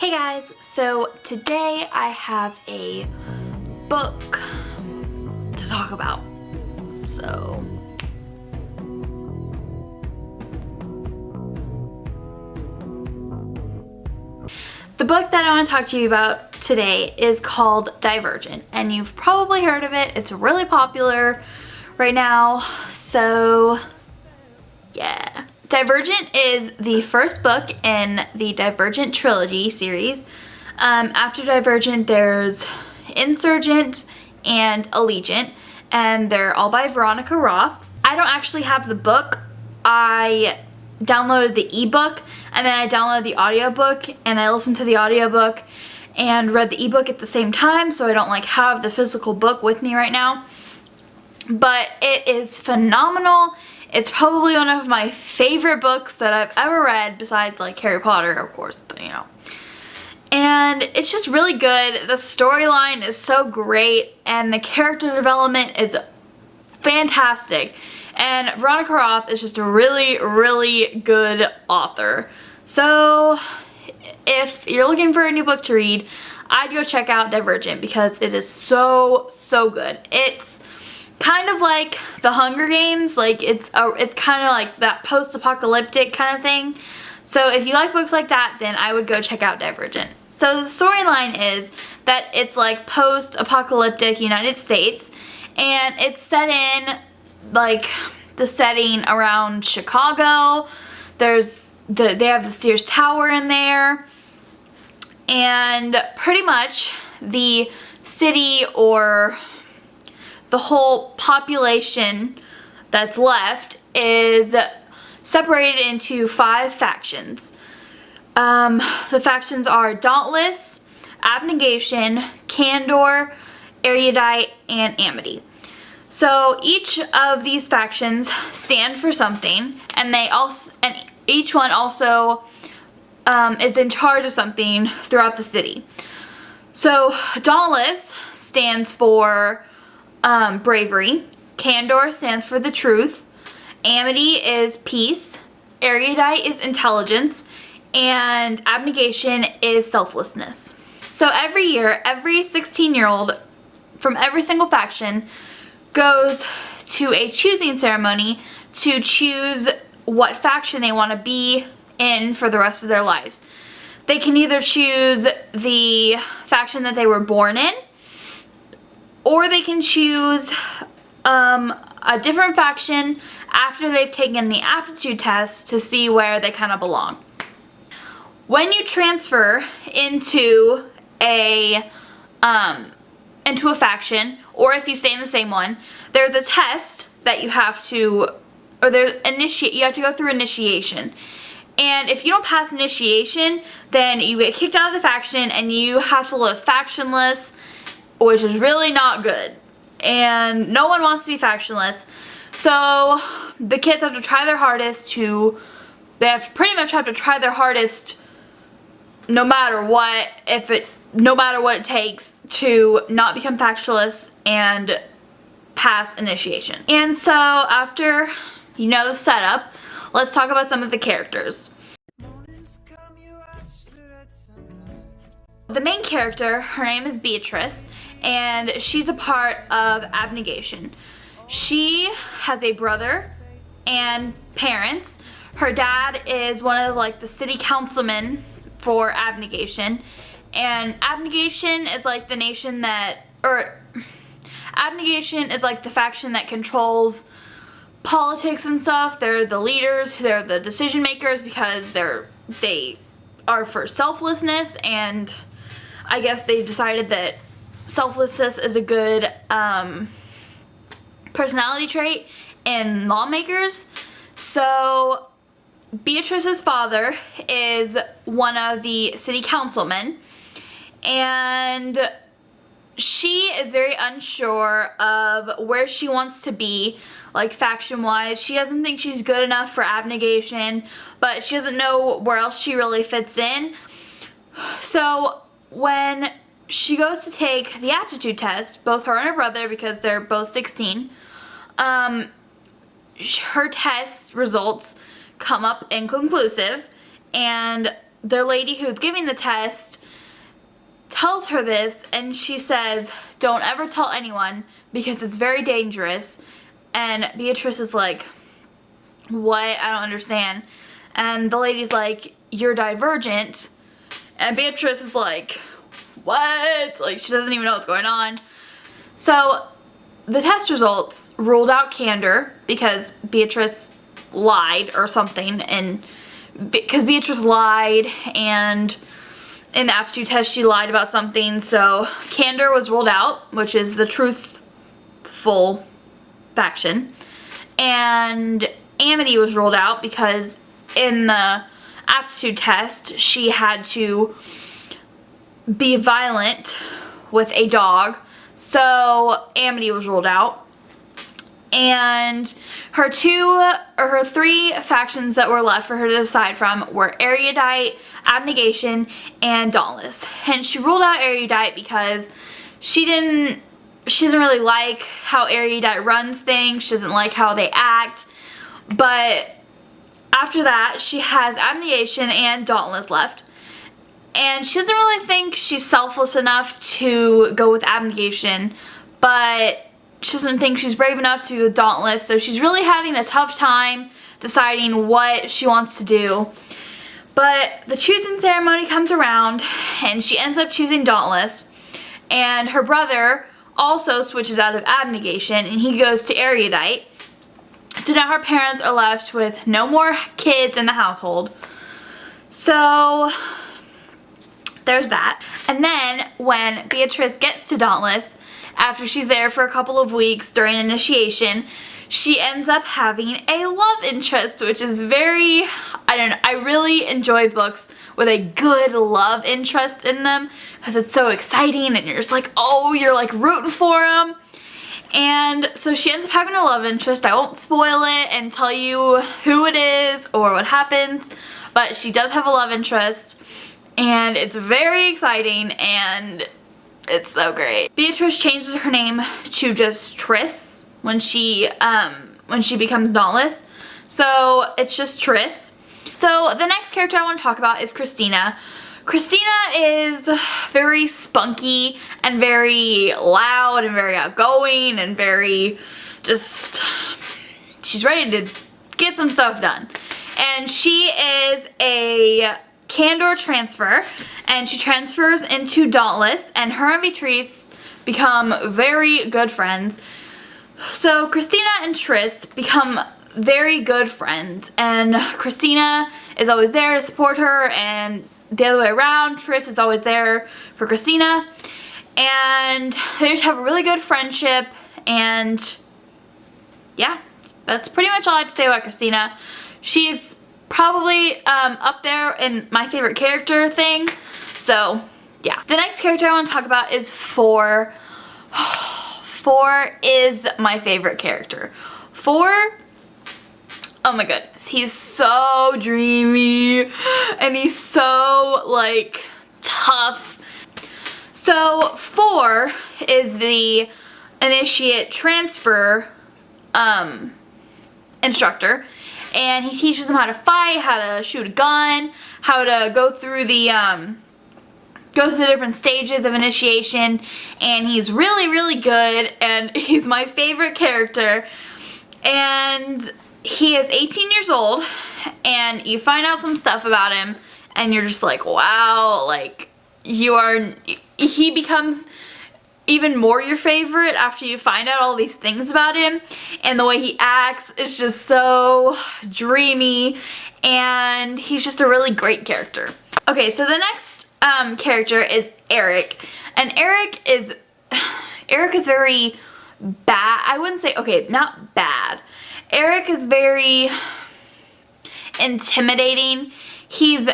Hey guys, so today I have a book to talk about. So the book that I want to talk to you about today is called Divergent, and you've probably heard of it. It's really popular right now, so yeah. Divergent is the first book in the Divergent trilogy series. After Divergent, there's Insurgent and Allegiant, and they're all by Veronica Roth. I don't actually have the book. I downloaded the ebook, and then I downloaded the audiobook, and I listened to the audiobook and read the ebook at the same time, so I don't have the physical book with me right now. But it is phenomenal. It's probably one of my favorite books that I've ever read, besides Harry Potter, of course, but you know. And it's just really good. The storyline is so great, and the character development is fantastic. And Veronica Roth is just a really, really good author. So if you're looking for a new book to read, I'd go check out Divergent because it is so, so good. It's kind of like the Hunger Games, it's kind of like that post-apocalyptic kind of thing. So if you like books like that, then I would go check out Divergent. So the storyline is that it's like post-apocalyptic United States, and it's set in the setting around Chicago. They have the Sears Tower in there, and pretty much the city, or the whole population that's left, is separated into 5 factions. The factions are Dauntless, Abnegation, Candor, Erudite, and Amity. So each of these factions stand for something, and each one also is in charge of something throughout the city. So Dauntless stands for bravery, Candor stands for the truth, Amity is peace, Erudite is intelligence, and Abnegation is selflessness. So every year, every 16-year-old from every single faction goes to a choosing ceremony to choose what faction they want to be in for the rest of their lives. They can either choose the faction that they were born in, or they can choose a different faction after they've taken the aptitude test to see where they kind of belong. When you transfer into a faction, or if you stay in the same one, there's a test that you have to, or you have to go through initiation. And if you don't pass initiation, then you get kicked out of the faction and you have to live factionless, which is really not good. And no one wants to be factionless. So the kids have to try their hardest pretty much have to try their hardest no matter what it takes to not become factionless and pass initiation. And so after you know the setup, let's talk about some of the characters. The main character, her name is Beatrice, and she's a part of Abnegation. She has a brother and parents. Her dad is one of the city councilmen for Abnegation, and Abnegation is the nation that, or Abnegation is the faction that controls politics and stuff. They're the leaders, they're the decision makers, because they are for selflessness, and I guess they decided that selflessness is a good personality trait in lawmakers. So Beatrice's father is one of the city councilmen, and she is very unsure of where she wants to be, faction-wise. She doesn't think she's good enough for Abnegation, but she doesn't know where else she really fits in. So when she goes to take the aptitude test, both her and her brother, because they're both 16, her test results come up inconclusive, and the lady who's giving the test tells her this, and she says, don't ever tell anyone because it's very dangerous. And Beatrice is like, what? I don't understand. And the lady's like, you're divergent. And Beatrice is like, what? Like, she doesn't even know what's going on. So the test results ruled out candor because Beatrice lied or something, and because Beatrice lied, and in the aptitude test she lied about something, so candor was ruled out, which is the truthful faction, and amity was ruled out because in the aptitude test she had to be violent with a dog, so amity was ruled out. And her three factions that were left for her to decide from were erudite, abnegation, and dauntless. And she ruled out erudite because she doesn't really like how erudite runs things. She doesn't like how they act. But after that, she has abnegation and dauntless left. And she doesn't really think she's selfless enough to go with abnegation, but she doesn't think she's brave enough to be with dauntless, so she's really having a tough time deciding what she wants to do. But the choosing ceremony comes around, and she ends up choosing dauntless, and her brother also switches out of abnegation, and he goes to erudite. So now her parents are left with no more kids in the household. So there's that. And then when Beatrice gets to dauntless, after she's there for a couple of weeks during initiation, she ends up having a love interest, which is very, I don't know, I really enjoy books with a good love interest in them because it's so exciting and you're just like, oh, you're like rooting for them. And so she ends up having a love interest. I won't spoil it and tell you who it is or what happens, but she does have a love interest and it's very exciting and it's so great. Beatrice changes her name to just Triss when she becomes dauntless. So it's just Triss. So the next character I want to talk about is Christina. Christina is very spunky and very loud and very outgoing and very just, she's ready to get some stuff done. And she is a candor transfer, and she transfers into dauntless, and her and Beatrice become very good friends. So Christina and Triss become very good friends, and Christina is always there to support her, and the other way around, Triss is always there for Christina, and they just have a really good friendship. And yeah, that's pretty much all I have to say about Christina. She's probably up there in my favorite character thing. So yeah. The next character I want to talk about is Four. Four is my favorite character. Four, oh my goodness, he's so dreamy and he's so like tough. So Four is the initiate transfer instructor, and he teaches them how to fight, how to shoot a gun, how to go through the different stages of initiation, and he's really, really good, and he's my favorite character. And he is 18 years old, and you find out some stuff about him, and you're just like, wow, like, he becomes even more your favorite after you find out all these things about him, and the way he acts is just so dreamy, and he's just a really great character. Okay, so the next character is Eric, and Eric is very bad. I wouldn't say, okay, not bad. Eric is very intimidating. He's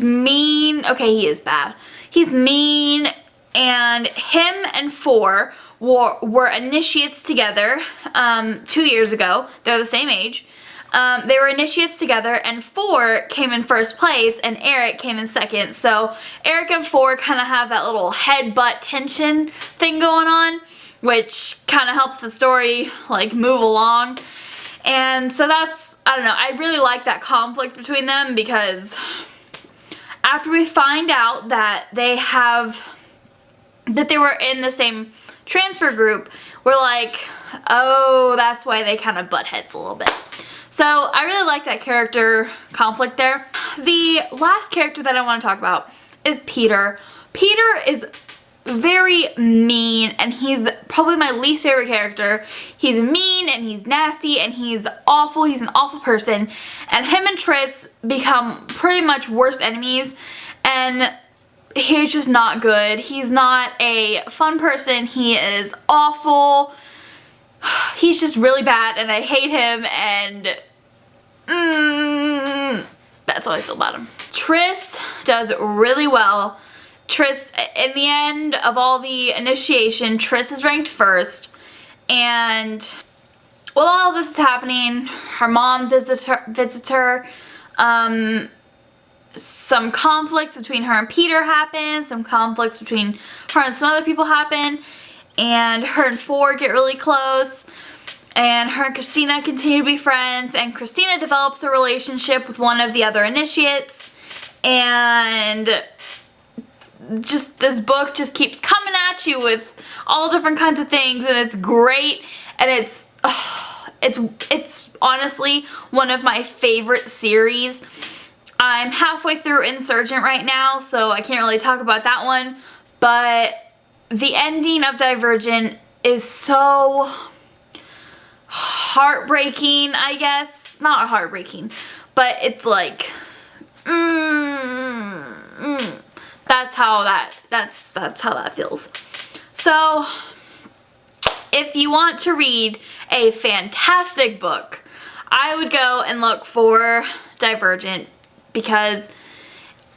mean. Okay, he is bad. He's mean, and him and Four were initiates together 2 years ago. They're the same age. They were initiates together, and Four came in first place and Eric came in second. So Eric and Four kind of have that little head-butt tension thing going on, which kind of helps the story like move along. And so that's, I don't know, I really like that conflict between them because after we find out that they were in the same transfer group, we're like, oh, that's why they kind of butt heads a little bit. So I really like that character conflict there. The last character that I want to talk about is Peter. Peter is very mean, and he's probably my least favorite character. He's mean and he's nasty and he's awful. He's an awful person, and him and Tris become pretty much worst enemies, and he's just not good. He's not a fun person. He is awful. He's just really bad, and I hate him, and that's how I feel about him. Tris does really well. Tris, in the end of all the initiation, Tris is ranked first, and while all this is happening, her mom visits her. Some conflicts between her and Peter happen, some conflicts between her and some other people happen, and her and Ford get really close, and her and Christina continue to be friends, and Christina develops a relationship with one of the other initiates, and just this book just keeps coming at you with all different kinds of things, and it's great, and it's honestly one of my favorite series. I'm halfway through Insurgent right now, so I can't really talk about that one, but the ending of Divergent is so heartbreaking, I guess. Not heartbreaking, but it's like, that's how that feels. So, if you want to read a fantastic book, I would go and look for Divergent, because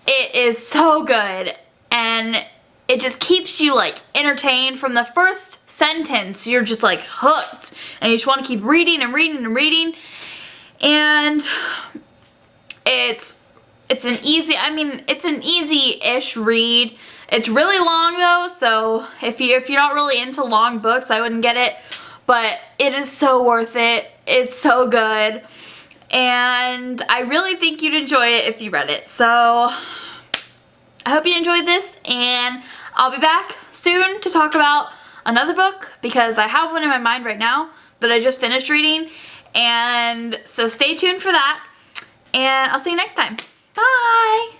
it is so good, and it just keeps you like entertained from the first sentence. You're just like hooked, and you just want to keep reading and reading and reading. And it's an easy-ish read. It's really long though, so if you're not really into long books, I wouldn't get it. But it is so worth it. It's so good. And I really think you'd enjoy it if you read it. So I hope you enjoyed this, and I'll be back soon to talk about another book, because I have one in my mind right now that I just finished reading. And so stay tuned for that, and I'll see you next time. Bye!